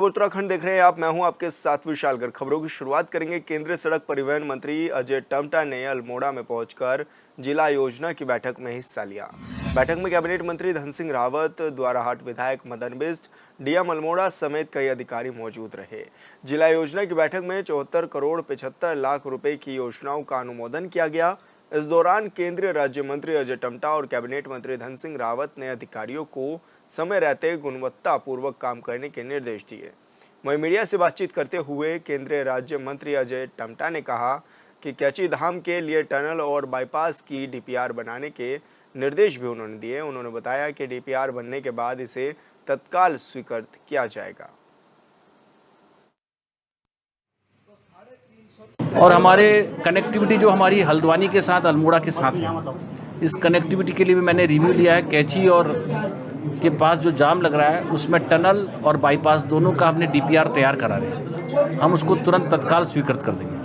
उत्तराखंड देख रहे हैं आप। मैं हूं आपके साथ विशाल गर्ग। खबरों की शुरुआत करेंगे। केंद्रीय सड़क परिवहन मंत्री अजय टम्टा ने अल्मोड़ा में पहुंचकर जिला योजना की बैठक में हिस्सा लिया। बैठक में कैबिनेट मंत्री धन सिंह रावत, द्वाराहाट विधायक मदन बिष्ट, डीएम अल्मोड़ा समेत कई अधिकारी मौजूद रहे। जिला योजना की बैठक में 74 करोड़ 75 लाख रुपए की योजनाओं का अनुमोदन किया गया। इस दौरान केंद्रीय राज्य मंत्री अजय टम्टा और कैबिनेट मंत्री धन सिंह रावत ने अधिकारियों को समय रहते गुणवत्तापूर्वक काम करने के निर्देश दिए। वहीं मीडिया से बातचीत करते हुए केंद्रीय राज्य मंत्री अजय टम्टा ने कहा कि कैची धाम के लिए टनल और बाईपास की डीपीआर बनाने के निर्देश भी उन्होंने दिए। उन्होंने बताया कि डीपीआर बनने के बाद इसे तत्काल स्वीकृत किया जाएगा। और हमारे कनेक्टिविटी जो हमारी हल्द्वानी के साथ अल्मोड़ा के साथ है, इस कनेक्टिविटी के लिए भी मैंने रिव्यू लिया है। कैची और के पास जो जाम लग रहा है उसमें टनल और बाईपास दोनों का हमने डीपीआर तैयार करा रहे हैं। हम उसको तुरंत तत्काल स्वीकृत कर देंगे।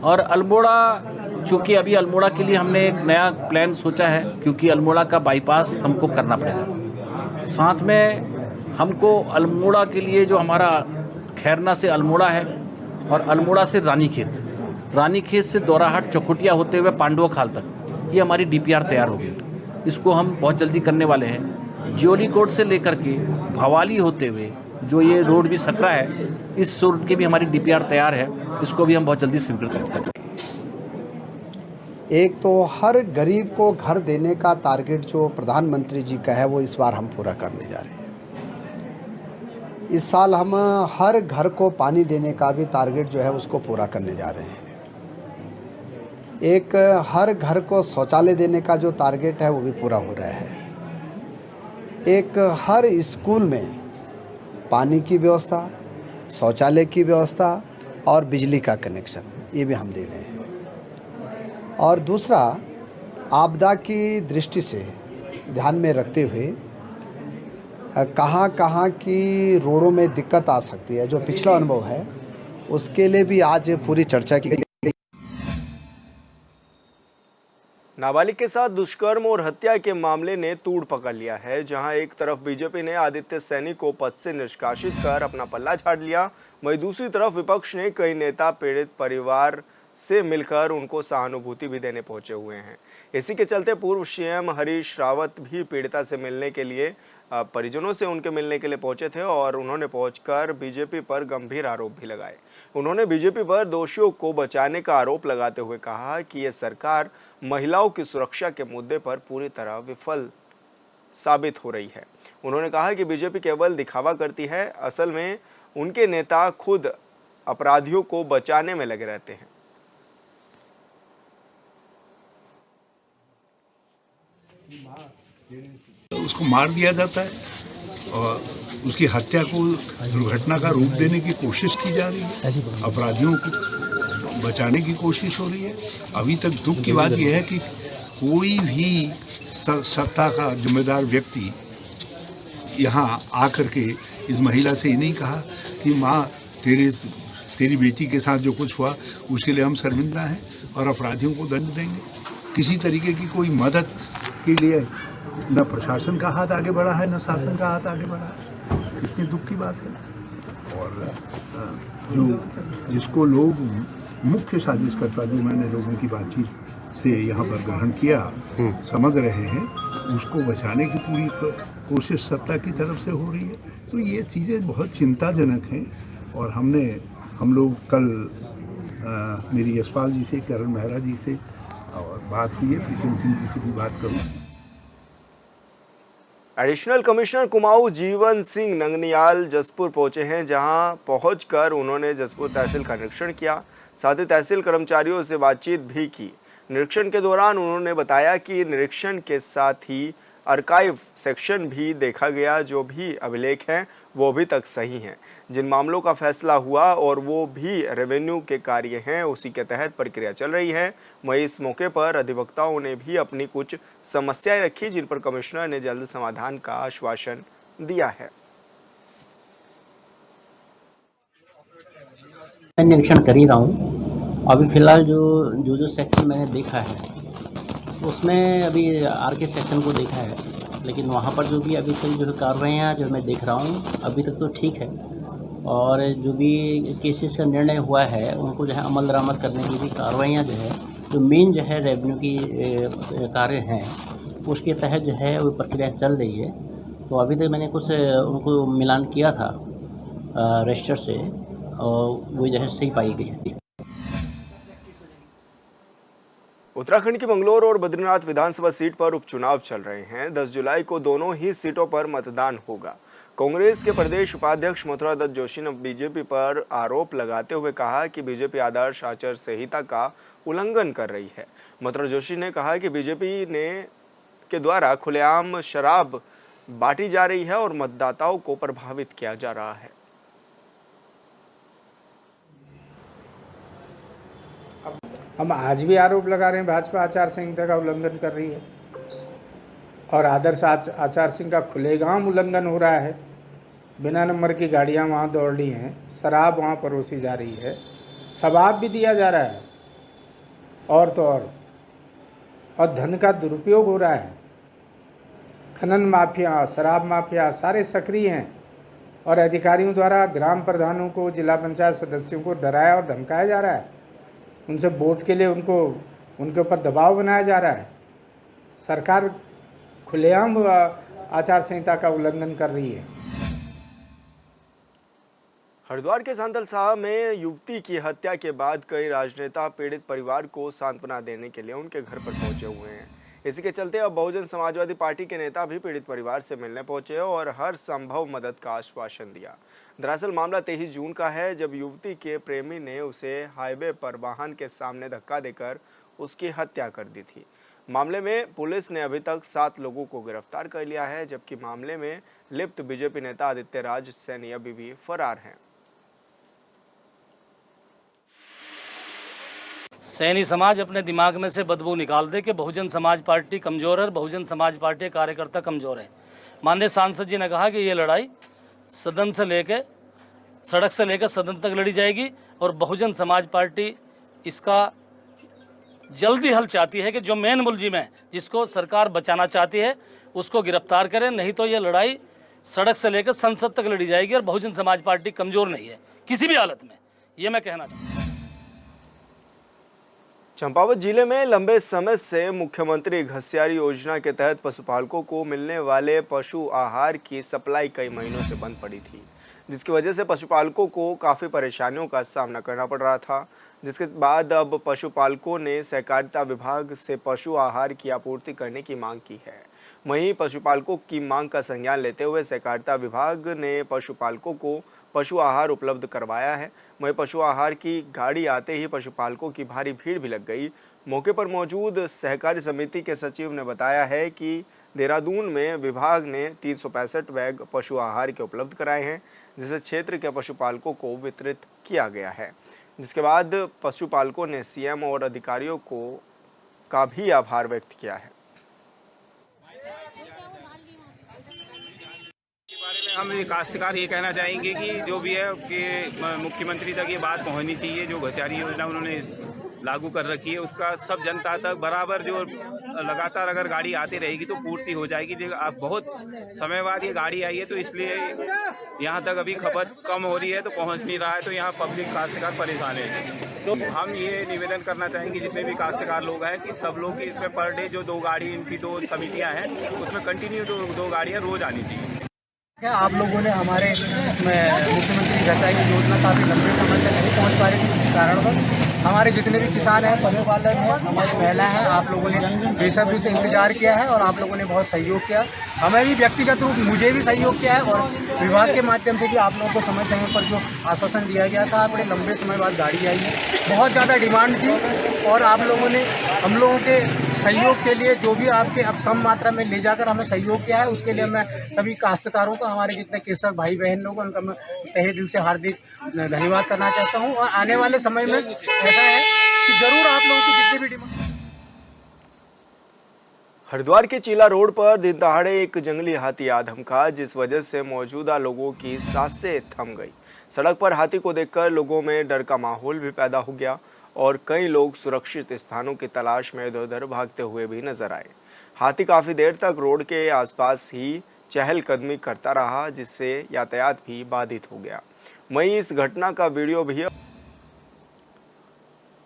और अल्मोड़ा, चूँकि अभी अल्मोड़ा के लिए हमने एक नया प्लान सोचा है, क्योंकि अल्मोड़ा का बाईपास हमको करना पड़ेगा। साथ में हमको अल्मोड़ा के लिए जो हमारा खैरना से अल्मोड़ा है और अल्मोड़ा से रानीखेत से द्वाराहाट चौखुटिया होते हुए पांडुआ खाल तक, ये हमारी डीपीआर तैयार हो गई। इसको हम बहुत जल्दी करने वाले हैं। ज्योलीकोट से लेकर के भवाली होते हुए जो ये रोड भी सकरा है, इस रोड की भी हमारी डीपीआर तैयार है। इसको भी हम बहुत जल्दी स्वीकृत करेंगे। एक तो हर गरीब को घर देने का टारगेट जो प्रधानमंत्री जी का है, वो इस बार हम पूरा करने जा रहे हैं। इस साल हम हर घर को पानी देने का भी टारगेट जो है उसको पूरा करने जा रहे हैं। एक हर घर को शौचालय देने का जो टारगेट है वो भी पूरा हो रहा है। एक हर स्कूल में पानी की व्यवस्था, शौचालय की व्यवस्था और बिजली का कनेक्शन, ये भी हम दे रहे हैं। और दूसरा, आपदा की दृष्टि से ध्यान में रखते हुए कहाँ कहाँ की रोडों में दिक्कत आ सकती है, जो पिछला अनुभव है, उसके लिए भी आज पूरी चर्चा की गई। नाबालिग के साथ दुष्कर्म और हत्या के मामले ने तूड़ पकड़ लिया है। जहां एक तरफ बीजेपी ने आदित्य सैनी को पद से निष्कासित कर अपना पल्ला झाड़ लिया, वहीं दूसरी तरफ विपक्ष ने कई नेता पीड़ित परिवार से मिलकर उनको सहानुभूति भी देने पहुंचे हुए हैं। इसी के चलते पूर्व सीएम हरीश रावत भी पीड़िता से मिलने के लिए, परिजनों से उनके मिलने के लिए पहुंचे थे और उन्होंने पहुंचकर बीजेपी पर गंभीर आरोप भी लगाए। उन्होंने बीजेपी पर दोषियों को बचाने का आरोप लगाते हुए कहा कि यह सरकार महिलाओं की सुरक्षा के मुद्दे पर पूरी तरह विफल साबित हो रही है। उन्होंने कहा कि बीजेपी केवल दिखावा करती है, असल में उनके नेता खुद अपराधियों को बचाने में लगे रहते हैं। उसको मार दिया जाता है और उसकी हत्या को दुर्घटना का रूप देने की कोशिश की जा रही है। अपराधियों को बचाने की कोशिश हो रही है। अभी तक दुख की बात यह है कि कोई भी सत्ता का जिम्मेदार व्यक्ति यहाँ आकर के इस महिला से ही नहीं कहा कि माँ, तेरी बेटी के साथ जो कुछ हुआ उसके लिए हम शर्मिंदा हैं और अपराधियों को दंड देंगे। किसी तरीके की कोई मदद के लिए न प्रशासन का हाथ आगे बढ़ा है, न शासन का हाथ आगे बढ़ा है। कितनी दुख की बात है। और जिसको लोग मुख्य साजिशकर्ता, जो मैंने लोगों की बातचीत से यहाँ पर ग्रहण किया, समझ रहे हैं, उसको बचाने की पूरी कोशिश सत्ता की तरफ से हो रही है। तो ये चीज़ें बहुत चिंताजनक हैं। और हम लोग कल मेरी यशपाल जी से, करण मेहरा जी से और बात हुई है, प्रीतम सिंह जी से भी बात करूँ। एडिशनल कमिश्नर कुमाऊं जीवन सिंह नंगनियाल जसपुर पहुंचे हैं, जहां पहुंचकर उन्होंने जसपुर तहसील का निरीक्षण किया। साथ ही तहसील कर्मचारियों से बातचीत भी की। निरीक्षण के दौरान उन्होंने बताया कि निरीक्षण के साथ ही आर्काइव सेक्शन भी देखा गया। जो भी अभिलेख हैं वो अभी तक सही हैं। जिन मामलों का फैसला हुआ और वो भी रेवेन्यू के कार्य हैं, उसी के तहत प्रक्रिया चल रही है। वहीं इस मौके पर अधिवक्ताओं ने भी अपनी कुछ समस्याएं रखी, जिन पर कमिश्नर ने जल्द समाधान का आश्वासन दिया है। मैं निरीक्षण कर ही रहा हूँ। अभी फ़िलहाल जो सेक्शन मैंने देखा है उसमें अभी आर के सेक्शन को देखा है लेकिन वहाँ पर जो भी अभी तक जो है कार्रवाइयाँ जो मैं देख रहा हूँ अभी तक तो ठीक है, और जो भी केसेस का निर्णय हुआ है उनको जो है अमल दरामद करने की भी कार्रवाइयाँ जो है, जो मेन जो है रेवेन्यू की कार्य हैं उसके तहत जो है वो प्रक्रिया चल रही है। तो अभी तक मैंने कुछ उनको मिलान किया था रजिस्टर से, और वो जो है सही पाई गई है। उत्तराखंड की मंगलोर और बद्रीनाथ विधानसभा सीट पर उपचुनाव चल रहे हैं। 10 जुलाई को दोनों ही सीटों पर मतदान होगा। कांग्रेस के प्रदेश उपाध्यक्ष मथुरा दत्त जोशी ने बीजेपी पर आरोप लगाते हुए कहा कि बीजेपी आदर्श आचार संहिता का उल्लंघन कर रही है। मथुरा जोशी ने कहा कि बीजेपी के द्वारा खुलेआम शराब बांटी जा रही है और मतदाताओं को प्रभावित किया जा रहा है। हम आज भी आरोप लगा रहे हैं भाजपा आचार संहिता का उल्लंघन कर रही है और आदर्श आचार संहिता का खुलेआम उल्लंघन हो रहा है। बिना नंबर की गाड़ियां वहां दौड़ रही हैं, शराब वहां परोसी जा रही है, शराब भी दिया जा रहा है और तो और धन का दुरुपयोग हो रहा है। खनन माफिया, शराब माफिया सारे सक्रिय हैं और अधिकारियों द्वारा ग्राम प्रधानों को, जिला पंचायत सदस्यों को डराया और धमकाया जा रहा है। उनसे वोट के लिए उनके ऊपर दबाव बनाया जा रहा है। सरकार खुलेआम आचार संहिता का उल्लंघन कर रही है। हरिद्वार के सांतल साहब में युवती की हत्या के बाद कई राजनेता पीड़ित परिवार को सांत्वना देने के लिए उनके घर पर पहुंचे हुए हैं। इसी के चलते अब बहुजन समाजवादी पार्टी के नेता भी पीड़ित परिवार से मिलने पहुंचे और हर संभव मदद का आश्वासन दिया। दरअसल मामला 23 जून का है, जब युवती के प्रेमी ने उसे हाईवे पर वाहन के सामने धक्का देकर उसकी हत्या कर दी थी। मामले में पुलिस ने अभी तक 7 लोगों को गिरफ्तार कर लिया है, जबकि मामले में लिप्त बीजेपी नेता आदित्य राज सैनी अभी भी फरार हैं। सैनी समाज अपने दिमाग में से बदबू निकाल दे कि बहुजन समाज पार्टी कमज़ोर है, बहुजन समाज पार्टी के कार्यकर्ता कमज़ोर है। माननीय सांसद जी ने कहा कि ये लड़ाई सदन से लेके सड़क से लेकर सदन तक लड़ी जाएगी और बहुजन समाज पार्टी इसका जल्दी हल चाहती है कि जो मेन मुलजिम है, जिसको सरकार बचाना चाहती है, उसको गिरफ्तार करें। नहीं तो ये लड़ाई सड़क से लेकर संसद तक लड़ी जाएगी और बहुजन समाज पार्टी कमज़ोर नहीं है किसी भी हालत में, ये मैं कहना चाहता हूँ। चंपावत जिले में लंबे समय से मुख्यमंत्री घसियारी योजना के तहत पशुपालकों को मिलने वाले पशु आहार की सप्लाई कई महीनों से बंद पड़ी थी, जिसकी वजह से पशुपालकों को काफ़ी परेशानियों का सामना करना पड़ रहा था। जिसके बाद अब पशुपालकों ने सहकारिता विभाग से पशु आहार की आपूर्ति करने की मांग की है। वहीं पशुपालकों की मांग का संज्ञान लेते हुए सहकारिता विभाग ने पशुपालकों को पशु आहार उपलब्ध करवाया है। वहीं पशु आहार की गाड़ी आते ही पशुपालकों की भारी भीड़ भी लग गई। मौके पर मौजूद सहकारी समिति के सचिव ने बताया है कि देहरादून में विभाग ने 365 बैग पशु आहार के उपलब्ध कराए हैं, जिसे क्षेत्र के पशुपालकों को वितरित किया गया है। जिसके बाद पशुपालकों ने सीएम और अधिकारियों का भी आभार व्यक्त किया है। हम काश्तकार ये कहना चाहेंगे कि जो भी है कि मुख्यमंत्री तक ये बात पहुंचनी चाहिए। जो घसियारी योजना उन्होंने लागू कर रखी है उसका सब जनता तक बराबर, जो लगातार अगर गाड़ी आती रहेगी तो पूर्ति हो जाएगी। लेकिन अब बहुत समय बाद ये गाड़ी आई है तो इसलिए यहाँ तक अभी खपत कम हो रही है, तो पहुँच नहीं रहा है, तो यहाँ पब्लिक काश्तकार परेशान है। तो हम ये निवेदन करना चाहेंगे जितने भी काश्तकार लोग हैं कि सब लोग की इसमें पर डे जो 2 गाड़ी, इनकी 2 समितियाँ हैं, उसमें कंटिन्यू 2 गाड़ियाँ रोज आनी चाहिए। आप लोगों ने हमारे मुख्यमंत्री घसियारी योजना काफ़ी लंबे समय से नहीं पहुंच पा रही थी, किसी कारणवश हमारे जितने भी किसान हैं, पशुपालक हैं, हमारी महिला हैं, आप लोगों ने बेसब्री से इंतजार किया है और आप लोगों ने बहुत सहयोग किया। हमें भी व्यक्तिगत रूप मुझे भी सहयोग किया है और विभाग के माध्यम से भी आप लोगों को समय समय पर जो आश्वासन दिया गया था, बड़े लंबे समय बाद गाड़ी आई है। बहुत ज़्यादा डिमांड थी और आप लोगों ने हम लोगों के सहयोग के लिए जो भी आपके अब कम मात्रा में ले जाकर हमें सहयोग किया है, उसके लिए मैं सभी काश्तकारों का, हमारे जितने कृषक भाई बहन लोग, उनका मैं तहे दिल से हार्दिक धन्यवाद करना चाहता हूँ। और आने वाले समय में ऐसा है कि जरूर आप लोगों की जितने भी डिमांड। हरिद्वार के चीला रोड पर दिन दहाड़े एक जंगली हाथी आ धमका, जिस वजह से मौजूदा लोगों की सांसें थम गई। सड़क पर हाथी को देखकर लोगों में डर का माहौल भी पैदा हो गया और कई लोग सुरक्षित स्थानों की तलाश में इधर उधर भागते हुए भी नजर आए। हाथी काफ़ी देर तक रोड के आसपास ही चहलकदमी करता रहा, जिससे यातायात भी बाधित हो गया। वहीं इस घटना का वीडियो भी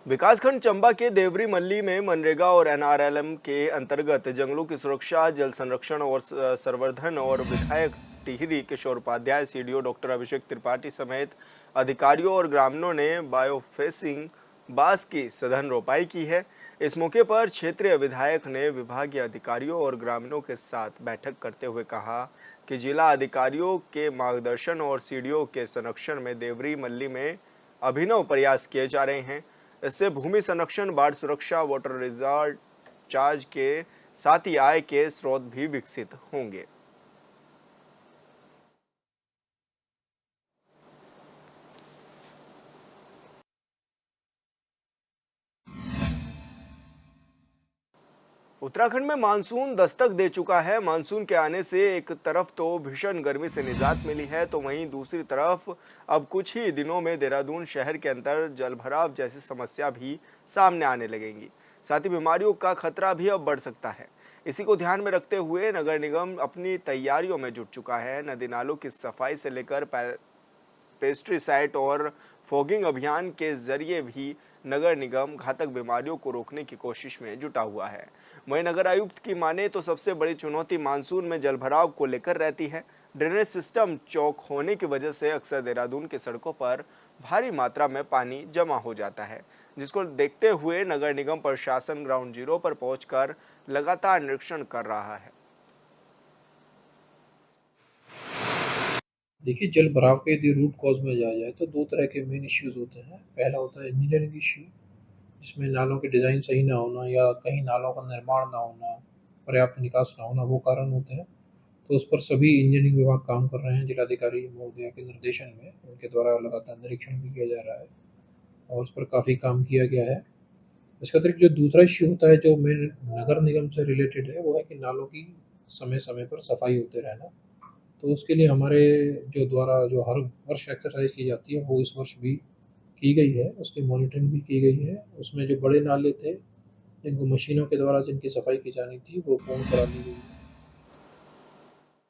विकासखंड चंबा के देवरी मल्ली में मनरेगा और एनआरएलएम के अंतर्गत जंगलों की सुरक्षा, जल संरक्षण और संवर्धन और विधायक टिहरी किशोर उपाध्याय, सीडीओ डॉक्टर अभिषेक त्रिपाठी समेत अधिकारियों और ग्रामीणों ने बायोफेसिंग बांस की सघन रोपाई की है। इस मौके पर क्षेत्रीय विधायक ने विभागीय अधिकारियों और ग्रामीणों के साथ बैठक करते हुए कहा कि जिला अधिकारियों के मार्गदर्शन और सीडीओ के संरक्षण में देवरी मल्ली में अभिनव प्रयास किए जा रहे हैं। इससे भूमि संरक्षण, बाढ़ सुरक्षा, वाटर रिचार्ज के साथ ही आय के स्रोत भी विकसित होंगे। उत्तराखंड में मानसून दस्तक दे चुका है। मानसून के आने से एक तरफ तो भीषण गर्मी से निजात मिली है, तो वहीं दूसरी तरफ अब कुछ ही दिनों में देहरादून शहर के अंदर जलभराव जैसी समस्या भी सामने आने लगेंगी। साथ ही बीमारियों का खतरा भी अब बढ़ सकता है। इसी को ध्यान में रखते हुए नगर निगम अपनी तैयारियों में जुट चुका है। नदी नालों की सफाई से लेकर पेस्टिसाइड और फॉगिंग अभियान के जरिए भी नगर निगम घातक बीमारियों को रोकने की कोशिश में जुटा हुआ है। वहीं नगर आयुक्त की माने तो सबसे बड़ी चुनौती मानसून में जलभराव को लेकर रहती है। ड्रेनेज सिस्टम चौक होने की वजह से अक्सर देहरादून की सड़कों पर भारी मात्रा में पानी जमा हो जाता है, जिसको देखते हुए नगर निगम प्रशासन ग्राउंड जीरो पर पहुंचकर लगातार निरीक्षण कर रहा है। देखिए, जल भराव के यदि रूट कॉज में जाया जाए तो दो तरह के मेन इश्यूज होते हैं। पहला होता है इंजीनियरिंग इश्यू, जिसमें नालों के डिज़ाइन सही ना होना या कहीं नालों का निर्माण ना होना, पर्याप्त निकास ना होना, वो कारण होते हैं। तो उस पर सभी इंजीनियरिंग विभाग काम कर रहे हैं। जिलाधिकारी महोदया के निर्देशन में उनके द्वारा लगातार निरीक्षण भी किया जा रहा है और उस पर काफ़ी काम किया गया है। इसके अतिरिक्त जो दूसरा इश्यू होता है, जो मेन नगर निगम से रिलेटेड है, वो है कि नालों की समय समय पर सफाई होते रहना। तो उसके लिए हमारे जो हर वर्ष एक्सरसाइज की जाती है, वो इस वर्ष भी की गई है, उसकी मॉनिटरिंग भी की गई है। उसमें जो बड़े नाले थे जिनको मशीनों के द्वारा जिनकी सफाई की जानी थी, वो पूर्ण करा ली गई।